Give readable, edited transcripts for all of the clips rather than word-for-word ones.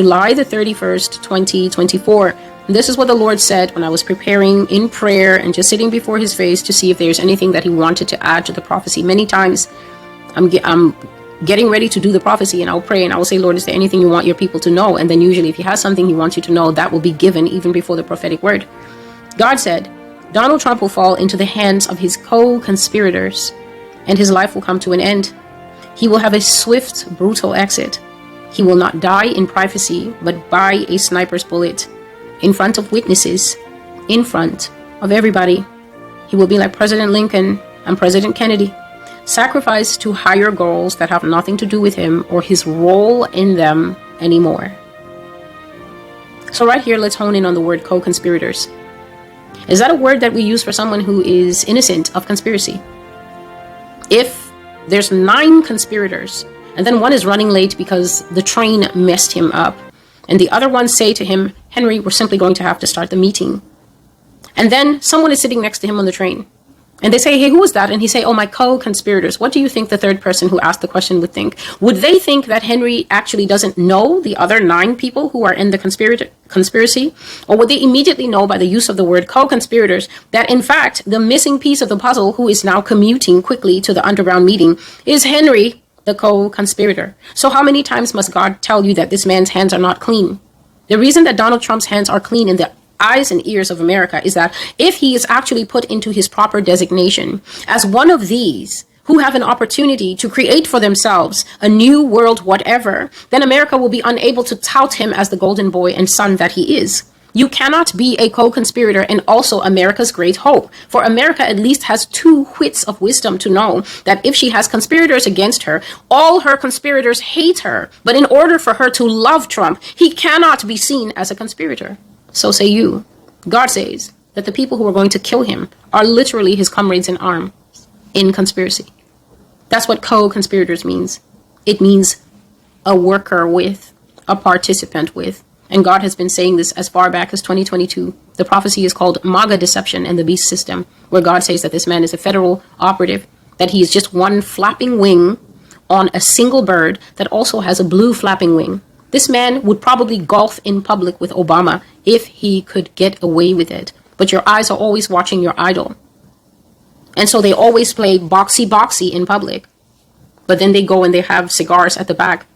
July the 31st, 2024. And this is what the Lord said when I was preparing in prayer and just sitting before his face to see if there's anything that he wanted to add to the prophecy. Many times I'm getting ready to do the prophecy and I'll pray and I will say, Lord, is there anything you want your people to know? And then usually if he has something he wants you to know, that will be given even before the prophetic word. God said, Donald Trump will fall into the hands of his co-conspirators and his life will come to an end. He will have a swift, brutal exit. He will not die in privacy, but by a sniper's bullet, in front of witnesses, in front of everybody. He will be like President Lincoln and President Kennedy, sacrificed to higher goals that have nothing to do with him or his role in them anymore. So right here, let's hone in on the word co-conspirators. Is that a word that we use for someone who is innocent of conspiracy? If there's 9 conspirators, and then one is running late because the train messed him up, and the other ones say to him, Henry, we're simply going to have to start the meeting. And then someone is sitting next to him on the train. And they say, hey, who is that? And he say, oh, my co-conspirators. What do you think the third person who asked the question would think? Would they think that Henry actually doesn't know the other 9 people who are in the conspiracy? Or would they immediately know by the use of the word co-conspirators that, in fact, the missing piece of the puzzle who is now commuting quickly to the underground meeting is Henry, the co-conspirator? So how many times must God tell you that this man's hands are not clean? The reason that Donald Trump's hands are clean in the eyes and ears of America is that if he is actually put into his proper designation as one of these who have an opportunity to create for themselves a new world whatever, then America will be unable to tout him as the golden boy and son that he is. You cannot be a co-conspirator and also America's great hope. For America at least has 2 whits of wisdom to know that if she has conspirators against her, all her conspirators hate her. But in order for her to love Trump, he cannot be seen as a conspirator. So say you. God says that the people who are going to kill him are literally his comrades in arms in conspiracy. That's what co-conspirators means. It means a worker with, a participant with. And God has been saying this as far back as 2022. The prophecy is called MAGA Deception and the Beast System, where God says that this man is a federal operative, that he is just one flapping wing on a single bird that also has a blue flapping wing. This man would probably golf in public with Obama if he could get away with it. But your eyes are always watching your idol. And so they always play boxy in public. But then they go and they have cigars at the back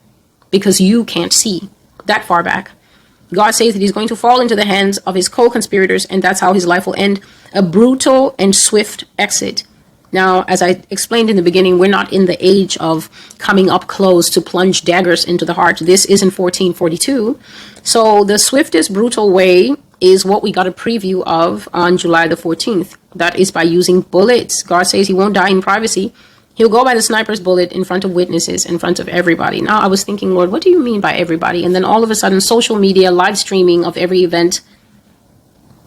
because you can't see that far back. God says that he's going to fall into the hands of his co-conspirators, and that's how his life will end. A brutal and swift exit. Now, as I explained in the beginning, we're not in the age of coming up close to plunge daggers into the heart. This is in 1442. So the swiftest, brutal way is what we got a preview of on July the 14th. That is by using bullets. God says he won't die in privacy. He'll go by the sniper's bullet in front of witnesses, in front of everybody. Now, I was thinking, Lord, what do you mean by everybody? And then all of a sudden, social media, live streaming of every event,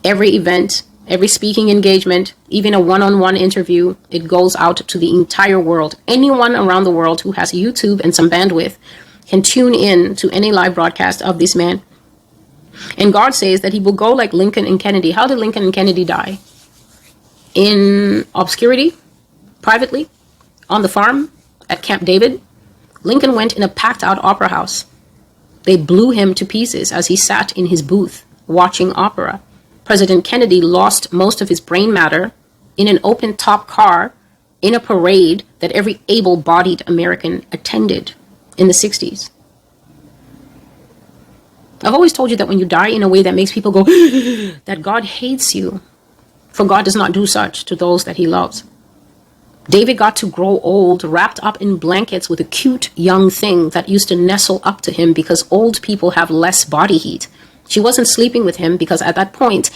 every speaking engagement, even a one-on-one interview, it goes out to the entire world. Anyone around the world who has YouTube and some bandwidth can tune in to any live broadcast of this man. And God says that he will go like Lincoln and Kennedy. How did Lincoln and Kennedy die? In obscurity, privately, on the farm at Camp David. Lincoln went in a packed-out opera house. They blew him to pieces as he sat in his booth watching opera. President Kennedy lost most of his brain matter in an open-top car in a parade that every able-bodied American attended in the 60s. I've always told you that when you die in a way that makes people go, that God hates you. For God does not do such to those that he loves. David got to grow old, wrapped up in blankets with a cute young thing that used to nestle up to him because old people have less body heat. She wasn't sleeping with him because at that point,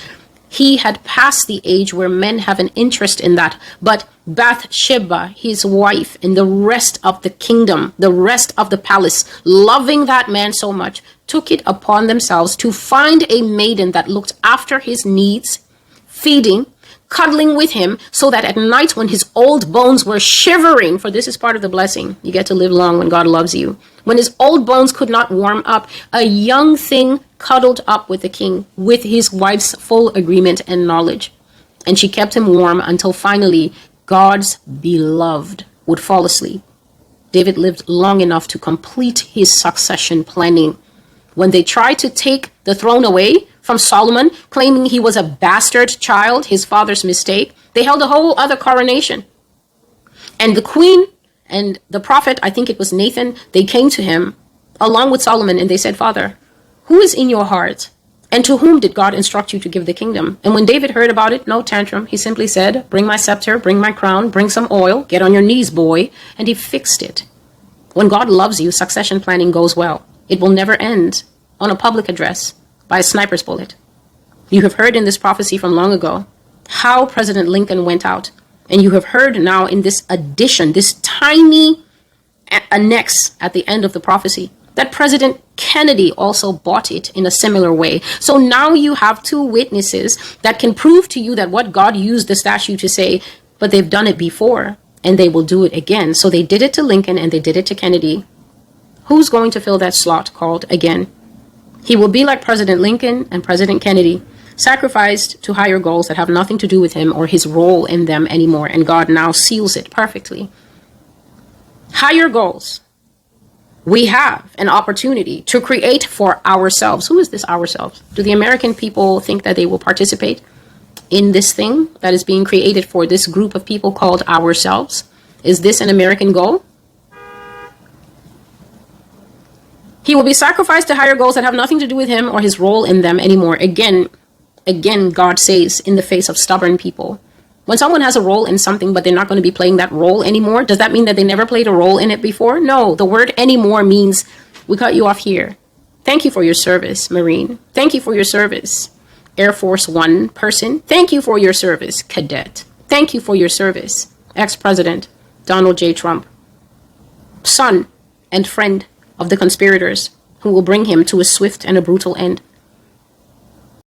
he had passed the age where men have an interest in that. But Bathsheba, his wife, and the rest of the kingdom, the rest of the palace, loving that man so much, took it upon themselves to find a maiden that looked after his needs, feeding, cuddling with him, so that at night when his old bones were shivering, for this is part of the blessing, you get to live long when God loves you. When his old bones could not warm up, a young thing cuddled up with the king with his wife's full agreement and knowledge. And she kept him warm until finally God's beloved would fall asleep. David lived long enough to complete his succession planning. When they tried to take the throne away from Solomon, claiming he was a bastard child, his father's mistake, they held a whole other coronation. And the queen and the prophet, I think it was Nathan, they came to him along with Solomon and they said, Father, who is in your heart? And to whom did God instruct you to give the kingdom? And when David heard about it, no tantrum. He simply said, bring my scepter, bring my crown, bring some oil, get on your knees, boy. And he fixed it. When God loves you, succession planning goes well. It will never end on a public address by a sniper's bullet. You have heard in this prophecy from long ago how President Lincoln went out. And you have heard now in this addition, this tiny annex at the end of the prophecy, that President Kennedy also bought it in a similar way. So now you have two witnesses that can prove to you that what God used the statue to say, but they've done it before and they will do it again. So they did it to Lincoln and they did it to Kennedy. Who's going to fill that slot called again? He will be like President Lincoln and President Kennedy, sacrificed to higher goals that have nothing to do with him or his role in them anymore. And God now seals it perfectly. Higher goals. We have an opportunity to create for ourselves. Who is this ourselves? Do the American people think that they will participate in this thing that is being created for this group of people called ourselves? Is this an American goal? He will be sacrificed to higher goals that have nothing to do with him or his role in them anymore. Again, God says in the face of stubborn people. When someone has a role in something, but they're not going to be playing that role anymore, does that mean that they never played a role in it before? No, the word anymore means we cut you off here. Thank you for your service, Marine. Thank you for your service, Air Force One person. Thank you for your service, Cadet. Thank you for your service, ex-president Donald J. Trump, son and friend of the conspirators who will bring him to a swift and a brutal end.